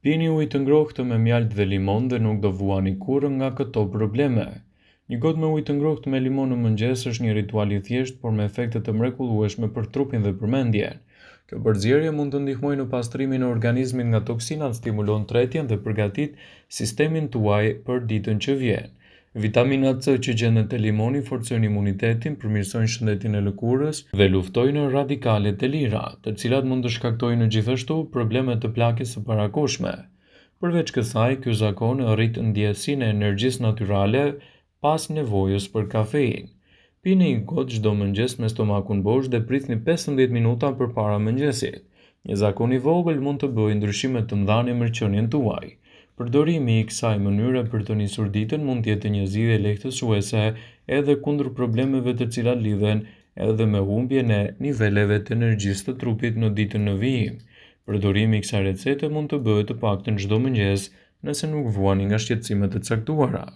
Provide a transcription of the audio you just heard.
Pini ujë të ngrohtë me mjaltë dhe limon dhe nuk do vuani kurrë nga këto probleme. Një gotë me ujë të ngrohtë me limon në mëngjes është një ritual i thjeshtë por me efekte të mrekullueshme për trupin dhe përmendjen. Kjo përzierje mund të ndihmojë në pastrimin e organizmit nga toksinat, stimulon tretjen dhe përgatit sistemin tuaj për ditën që vjen. Vitamina C që gjendet te limoni forcojnë imunitetin, përmirësojnë shëndetin e lëkurës dhe luftojnë radikalet e lira, të cilat mund të shkaktojnë gjithashtu probleme të plakjes së parakohshme. Përveç kësaj, ky zakon rrit ndjesinë e energjisë natyrale pas nevojës për kafeinë. Pini një gotë çdo mëngjes me stomakun bosh dhe prisni 15 minuta përpara mëngjesit. Një zakon i vogël mund të bëjë ndryshime të mëdha në mirëqenien tuaj. Përdorimi i kësaj mënyre për të nisur ditën mund të jetë një zgjidhje lehtësuese edhe kundër problemeve të cilat lidhen edhe me humbjen e niveleve të energjisë të trupit në ditën në vijim. Përdorimi i kësaj recete mund të bëhet të paktën çdo mëngjes nëse nuk vuani nga shqetësimet e caktuara.